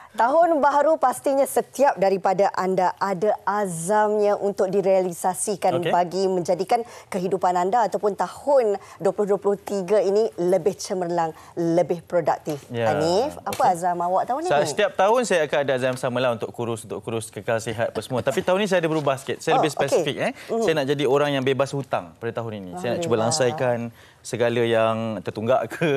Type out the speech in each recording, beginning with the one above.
Tahun baru pastinya setiap daripada anda ada azamnya untuk direalisasikan bagi menjadikan kehidupan anda ataupun tahun 2023 ini lebih cemerlang, lebih produktif. Hanif, apa azam awak tahun ini? Setiap tahun saya akan ada azam samalah untuk kurus kekal sihat apa semua. Tapi tahun ini saya ada berubah sikit. Saya lebih spesifik. Saya nak jadi orang yang bebas hutang pada tahun ini. Saya nak cuba langsaikan segala yang tertunggak ke,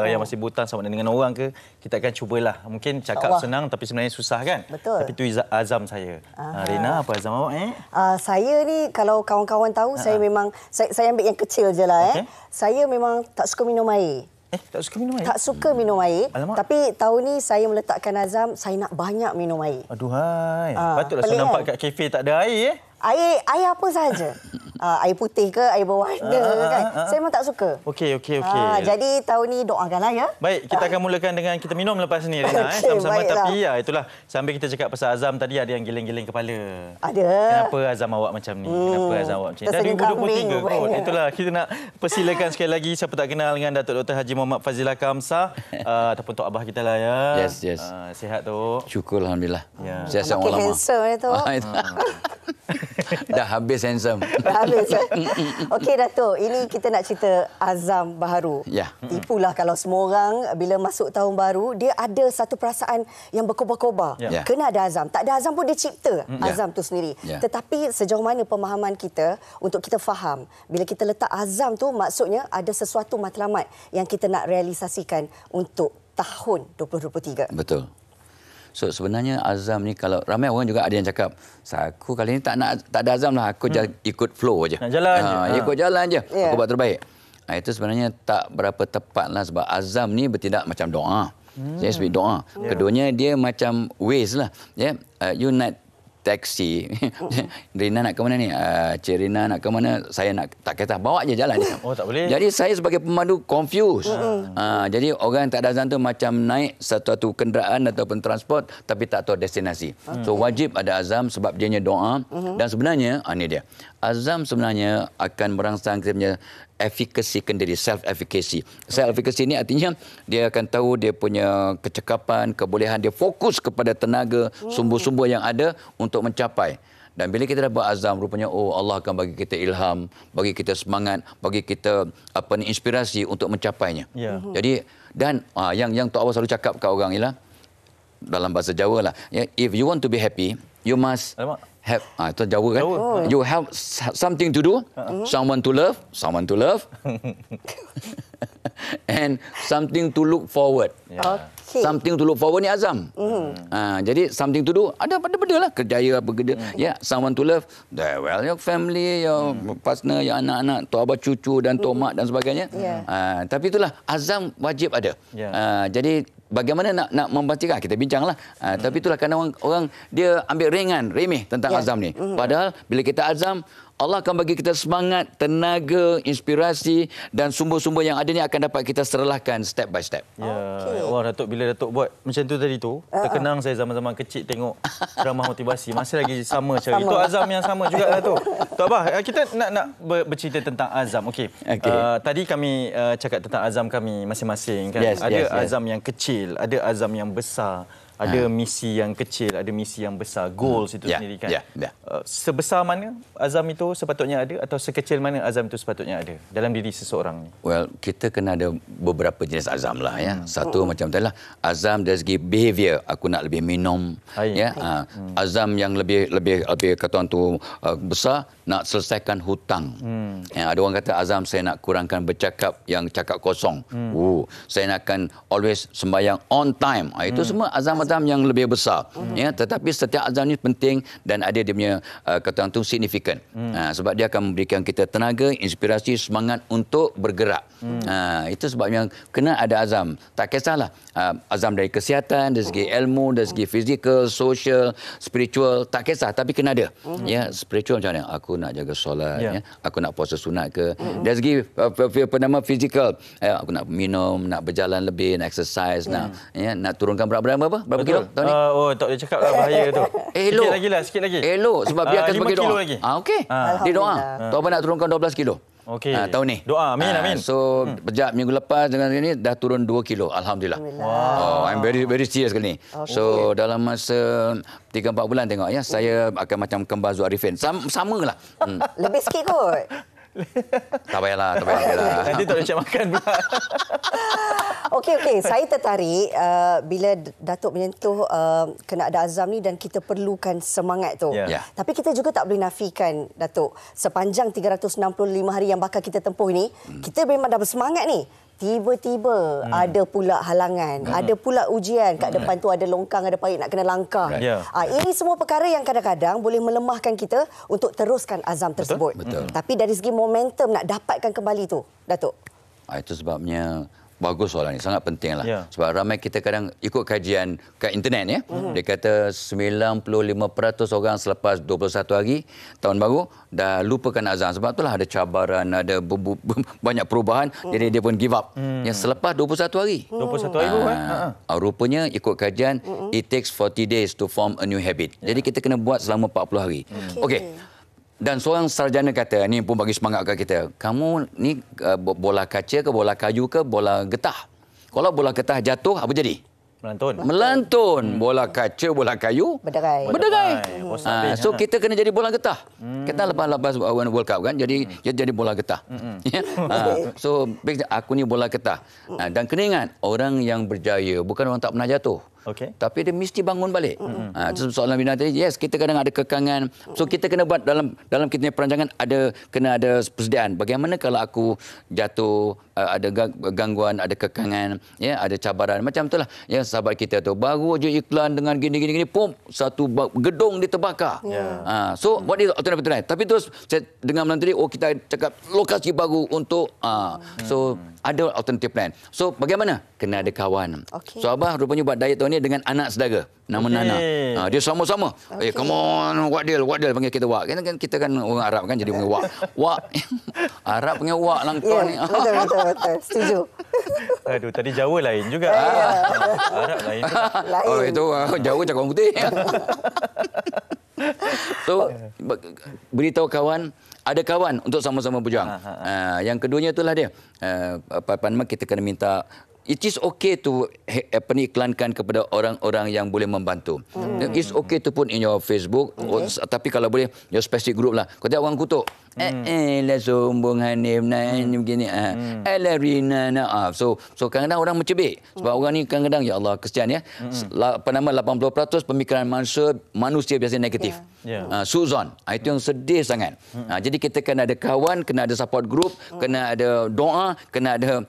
yang masih berhutang sama dengan orang ke, kita akan cubalah. Mungkin cakap senang tapi sebenarnya susah kan? Betul. Tapi itu azam saya. Rina, apa azam awak? Saya ni kalau kawan-kawan tahu, saya memang saya ambil yang kecil je lah. Saya memang tak suka minum air. Tak suka minum air? Tak suka minum air. Alamak. Tapi tahun ni saya meletakkan azam, saya nak banyak minum air. Aduhai. Patutlah saya nampak kat kafe tak ada air. Air apa sahaja. Air putih ke, air berwarna kan. Saya memang tak suka. Okey. Jadi tahun ni doakanlah ya. Baik, kita akan mulakan dengan kita minum lepas ni, Rina. Sama-sama. Tapi itulah, sambil kita cakap pasal azam tadi, ada yang giling-giling kepala. Ada. Kenapa azam awak macam ni? Kenapa azam awak macam ni? Dah 2023 kot. Itulah, kita nak persilakan sekali lagi siapa tak kenal dengan Datuk Dr. Haji Muhammad Fazila Kamsah ataupun Tok Abah kita lah ya. Yes. Sihat tu. Syukur Alhamdulillah. Sihat makin handsome tu. Dah habis handsome. Dah habis. Okey Datuk, ini kita nak cerita azam baharu. Tipulah kalau semua orang bila masuk tahun baru, dia ada satu perasaan yang berkobar-kobar. Kena ada azam. Tak ada azam pun dia cipta azam tu sendiri. Tetapi sejauh mana pemahaman kita untuk kita faham, bila kita letak azam tu maksudnya ada sesuatu matlamat yang kita nak realisasikan untuk tahun 2023. Betul. So sebenarnya azam ni, kalau ramai orang juga ada yang cakap, aku kali ni tak ada azam lah, aku ikut flow je. Nak jalan je. Ikut jalan je. Aku buat terbaik. Itu sebenarnya tak berapa tepat lah, sebab azam ni bertindak macam doa. Saya sebut doa. Keduanya dia macam ways lah. You nak taksi. Rina nak ke mana ni? Cik Rina nak ke mana? Saya nak, tak kata bawa je jalan. Tak boleh. Jadi saya sebagai pemandu confused. Jadi orang tak ada azam tu macam naik satu kenderaan ataupun transport tapi tak tahu destinasi. So wajib ada azam sebab dianya doa. Dan sebenarnya, ini dia. Azam sebenarnya akan merangsang kita punya efficacy kendiri, self-efficacy. Self-efficacy ni artinya dia akan tahu dia punya kecekapan, kebolehan, dia fokus kepada tenaga, sumber-sumber yang ada untuk mencapai. Dan bila kita dah berazam, rupanya Allah akan bagi kita ilham, bagi kita semangat, bagi kita inspirasi untuk mencapainya. Jadi dan yang Tok Abah selalu cakap kat orang ialah dalam bahasa Jawa lah, if you want to be happy, you must have, itu Jawa kan? You have something to do, someone to love, and something to look forward. Something to look forward ni azam. Jadi something to do, ada benda lah, kerjaya apa kerja. Someone to love, your family, your partner, your anak-anak, Tok Abah cucu dan Tok Mak dan sebagainya. Tapi itulah, azam wajib ada. Jadi bagaimana nak memastikan, kita bincanglah. Tapi itulah kadang orang dia ambil remeh tentang azam ni. Padahal bila kita azam, Allah akan bagi kita semangat, tenaga, inspirasi dan sumber-sumber yang ada ni akan dapat kita serlahkan step by step. Wah Datuk, bila Datuk buat macam tu tadi tu, terkenang saya zaman-zaman kecil tengok drama motivasi. Masih lagi sama cara. Itu azam yang sama juga Datuk. Tok Abah, kita nak bercerita tentang azam. Tadi kami cakap tentang azam kami masing-masing kan. Ada azam yang kecil, ada azam yang besar. Ada misi yang kecil, ada misi yang besar. Goals itu sendiri kan. Sebesar mana azam itu sepatutnya ada atau sekecil mana azam itu sepatutnya ada dalam diri seseorang ni? Well, kita kena ada beberapa jenis azam lah ya. Satu macam tadi lah, azam dari segi behavior, aku nak lebih minum. Azam yang lebih kata orang tu besar, nak selesaikan hutang. Ada orang kata azam saya nak kurangkan bercakap yang cakap kosong. Saya nak akan always sembahyang on time. Itu semua azam yang lebih besar. Tetapi setiap azam ni penting dan ada dia punya kata orang tu signifikan. Sebab dia akan memberikan kita tenaga, inspirasi, semangat untuk bergerak. Itu sebabnya kena ada azam. Tak kisahlah azam dari kesihatan, dari segi ilmu, dari segi fizikal, sosial, spiritual, tak kisah, tapi kena ada. Spiritual macam mana? Aku nak jaga solat, aku nak puasa sunat ke. Dari segi fizikal, aku nak minum, nak berjalan lebih, nak exercise, nak turunkan berat badan berapa kilo tahun ni? Tak boleh cakap lah, bahaya tu. Elok. Sikit lagi. Elok sebab dia akan sebagai doa. lagi. Okey. Dia doa. Tok Abah nak turunkan 12 kilo. Okey. Tahun ni. Doa, amin. So, sejak minggu lepas dengan ini dah turun 2 kilo. Alhamdulillah. Wow. I'm very serious kali ni. So, dalam masa 3-4 bulan tengok ya, saya akan macam kembar Zul Arifin. Sama lah. Lebih sikit kot. Tak payahlah. Nanti tak boleh cek makan pula. Okey. Saya tertarik bila Datuk menyentuh kena ada azam ni dan kita perlukan semangat tu. Yeah. Tapi kita juga tak boleh nafikan, Datuk, sepanjang 365 hari yang bakal kita tempuh ni, kita memang dah bersemangat ni. Tiba-tiba ada pula halangan, ada pula ujian. Kat depan tu ada longkang, ada parit nak kena langkah. Ini semua perkara yang kadang-kadang boleh melemahkan kita untuk teruskan azam tersebut. Betul. Tapi dari segi momentum nak dapatkan kembali tu, Datuk. Itu sebabnya bagus soalan ni, sangat penting lah. Sebab ramai kita kadang ikut kajian kat internet ya. Dia kata 95% orang selepas 21 hari tahun baru dah lupakan azam. Sebab itulah ada cabaran, ada banyak perubahan, jadi dia pun give up. Yang selepas 21 hari. 21 hari pun rupanya ikut kajian it takes 40 days to form a new habit. Jadi kita kena buat selama 40 hari. Okey. Dan seorang sarjana kata, ni pun bagi semangat kat kita, kamu ni bola kaca ke, bola kayu ke, bola getah? Kalau bola getah jatuh, apa jadi? Melantun. Bola kaca, bola kayu, berderai. So kita kena jadi bola getah. Kita lepas World Cup kan, jadi bola getah. So aku ni bola getah. Dan kena ingat, orang yang berjaya bukan orang tak pernah jatuh. Tapi dia mesti bangun balik. Soalan bina tadi, yes, kita kadang ada kekangan. So kita kena buat dalam kita punya perancangan kena ada persediaan. Bagaimana kalau aku jatuh, ada gangguan, ada kekangan, ya, ada cabaran macam itulah. Ya, sahabat kita tu baru je iklan dengan gini, pum, satu gedung diterbakar. So what is alternative plan? Tapi terus saya dengar malam tadi, kita cakap lokasi baru untuk so ada alternative plan. So bagaimana? Kena ada kawan. So Abah rupanya buat diet tahun ni dengan anak saudara nama Nana. Dia sama-sama. Come on, Wak Dil panggil kita Wak. Kita kan orang Arab kan, jadi panggil Wak. Wak. Arab panggil Wak langkau ni. Betul. Setuju. Aduh, tadi Jawa lain juga. Arab lain. Itu Jawa cakap orang putih. So beritahu kawan, ada kawan untuk sama-sama berjuang. Yang keduanya itulah dia. Kita kena minta, it is okay to iklankan kepada orang-orang yang boleh membantu. It's okay to put in your Facebook. Tapi kalau boleh, your specific group lah. Kau tengok orang kutuk. Lah sombong Hanif, begini. Lah Rina, So kadang-kadang orang mencebik. Sebab orang ni kadang-kadang, ya Allah, kesian ya. 80% pemikiran manusia biasanya negatif. Suzon. Itu yang sedih sangat. Jadi kita kena ada kawan, kena ada support group, kena ada doa, kena ada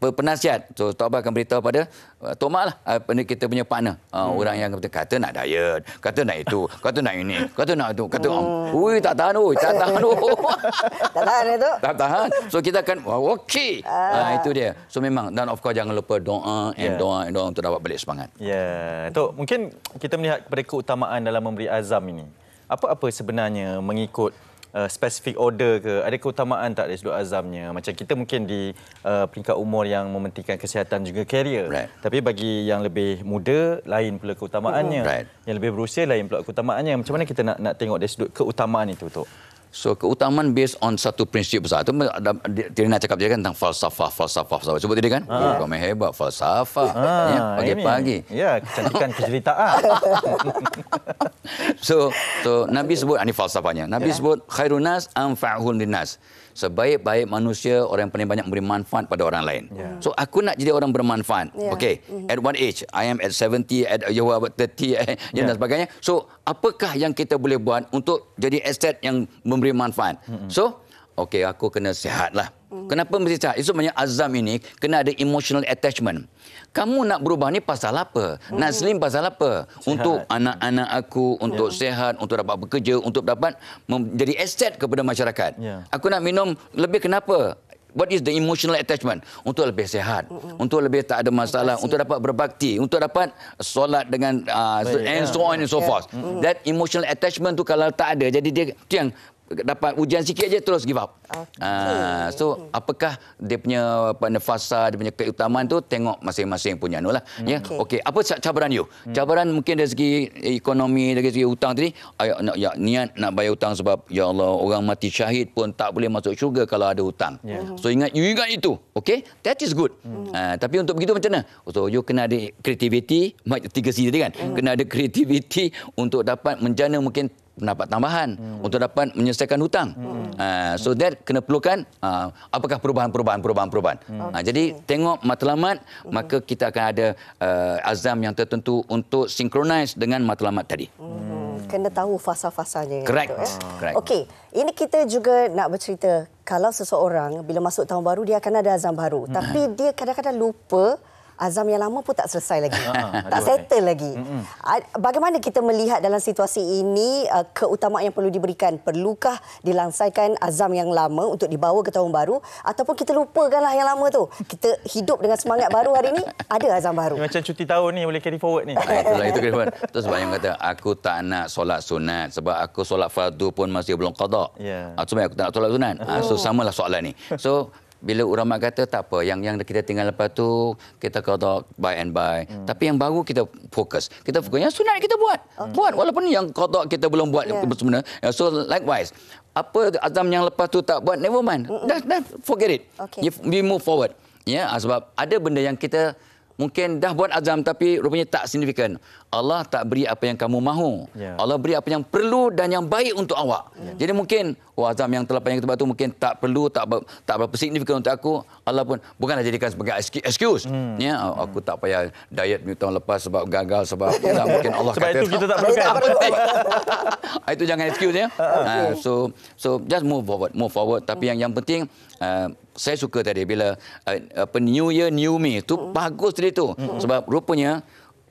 penasihat. So Tok Abah akan beritahu pada Tok Mak lah, kita punya partner. Orang yang kata nak diet, kata nak itu, kata nak ini, kata nak itu, kata tak tahan. Tak tahan. So kita akan okey. Itu dia. So memang, dan of course jangan lupa doa doa untuk dapat balik semangat. Tok, mungkin kita melihat kepada keutamaan dalam memberi azam ini. Apa sebenarnya mengikut spesifik order ke? Ada keutamaan tak dari sudut azamnya? Macam kita mungkin di peringkat umur yang mementingkan kesihatan juga karier. Tapi bagi yang lebih muda, lain pula keutamaannya. Yang lebih berusia, lain pula keutamaannya. Macam mana kita nak tengok dari sudut keutamaan itu, Tok? So keutamaan based on satu prinsip besar. Itu Tirina cakap je kan tentang falsafah. Sebut tadi kan? Kau main hebat falsafah. Pagi-pagi. Ya, kecantikan kejeritaan. So Nabi sebut, ini falsafahnya. Nabi sebut khairun nas anfa'uhum linnas. Sebaik-baik manusia orang yang paling banyak memberi manfaat pada orang lain. So aku nak jadi orang bermanfaat. Okay. At what age? I am at 70, at 30, dan sebagainya. So apakah yang kita boleh buat untuk jadi aset yang memberi manfaat? So okey, aku kena sihat lah. Kenapa mesti sihat? Itu sebenarnya azam ini kena ada emotional attachment. Kamu nak berubah ni pasal apa? Nak slim pasal apa? Sihat. Untuk anak-anak aku, untuk sihat, untuk dapat bekerja, untuk dapat menjadi aset kepada masyarakat. Aku nak minum lebih, kenapa? What is the emotional attachment? Untuk lebih sihat, untuk lebih tak ada masalah, untuk dapat berbakti, untuk dapat solat dengan and so on and so forth. That emotional attachment tu kalau tak ada, jadi dia tu yang dapat ujian sikit aja terus give up. So apakah dia punya fasa, dia punya keutamaan tu tengok masing-masing punya lah. Ya. Okey, apa cabaran you? Cabaran mungkin dari segi ekonomi, dari segi hutang tadi, niat nak bayar hutang sebab ya Allah, orang mati syahid pun tak boleh masuk syurga kalau ada hutang. So ingat itu. Okey, that is good. Tapi untuk begitu macam mana? So you kena ada creativity, 3C tadi kan. Kena ada creativity untuk dapat menjana mungkin pendapat tambahan untuk dapat menyelesaikan hutang. So that kena perlukan apakah perubahan. Jadi tengok matlamat, maka kita akan ada azam yang tertentu untuk synchronize dengan matlamat tadi. Kena tahu fasa-fasanya. Correct. Correct. Okey, ini kita juga nak bercerita kalau seseorang bila masuk tahun baru dia akan ada azam baru, tapi dia kadang-kadang lupa azam yang lama pun tak selesai lagi. Tak settle lagi. Bagaimana kita melihat dalam situasi ini keutamaan yang perlu diberikan? Perlukah dilangsaikan azam yang lama untuk dibawa ke tahun baru ataupun kita lupakanlah yang lama tu? Kita hidup dengan semangat baru hari ini, ada azam baru. Macam cuti tahun ni boleh carry forward ni. Itulah itu carry forward. Terus banyak kata aku tak nak solat sunat sebab aku solat fardu pun masih belum qada. Sebab aku tak nak solat sunat. So samalah soalan ni. So bila ulama kata tak apa, yang kita tinggal lepas tu kita qada by and by. Tapi yang baru kita fokus. Kita fokus yang sunat kita buat. Buat walaupun yang qada kita belum buat sebenarnya. So likewise, apa azam yang lepas tu tak buat, never mind. Dah forget it. We move forward. Ya, sebab ada benda yang kita mungkin dah buat azam tapi rupanya tak signifikan. Allah tak beri apa yang kamu mahu. Allah beri apa yang perlu dan yang baik untuk awak. Jadi mungkin azam yang terlepas yang kita buat tu mungkin tak perlu, tak berapa signifikan untuk aku. Allah pun bukanlah jadikan sebagai excuse. Ya, aku tak payah diet tahun lepas sebab gagal, sebab mungkin Allah sebab kata itu kita tak perlukan. Itu jangan excuse ya. So just move forward. Tapi yang penting saya suka tadi bila new year new me tu bagus tadi tu. Sebab rupanya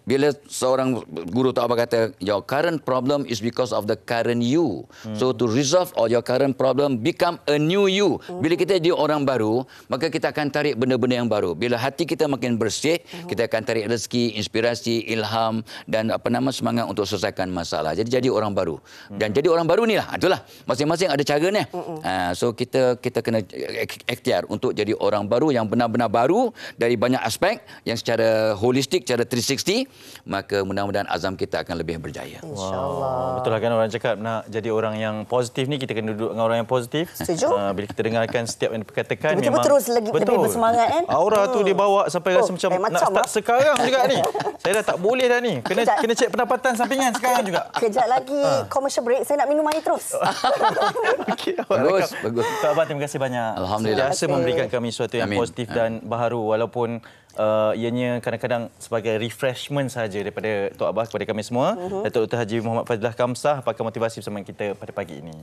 bila seorang guru tak apa kata your current problem is because of the current you. So to resolve all your current problem become a new you. Bila kita jadi orang baru, maka kita akan tarik benda-benda yang baru. Bila hati kita makin bersih, kita akan tarik rezeki, inspirasi, ilham dan semangat untuk selesaikan masalah. Jadi orang baru. Dan jadi orang baru ni lah, itulah masing-masing ada caranya. So kita kena ikhtiar untuk jadi orang baru yang benar-benar baru dari banyak aspek yang secara holistik, secara 360. Maka mudah-mudahan azam kita akan lebih berjaya. InsyaAllah. Betul lah kan orang cakap nak jadi orang yang positif ni, kita kena duduk dengan orang yang positif. Setuju. Bila kita dengarkan setiap yang diperkatakan, memang terus lebih bersemangat kan. Aura tu dia bawa sampai rasa macam nak start sekarang juga ni. Saya dah tak boleh dah ni. Kena cek pendapatan sampingan sekarang juga. Kejap lagi commercial break, saya nak minum air terus. Okay, bagus. Tok Abah, terima kasih banyak. Alhamdulillah. Sentiasa memberikan kami sesuatu yang positif dan baharu, walaupun ianya kadang-kadang sebagai refreshment saja daripada Tok Abah kepada kami semua. Datuk Dr. Haji Muhammad Fadilah Kamsah, pakar motivasi bersama kita pada pagi ini.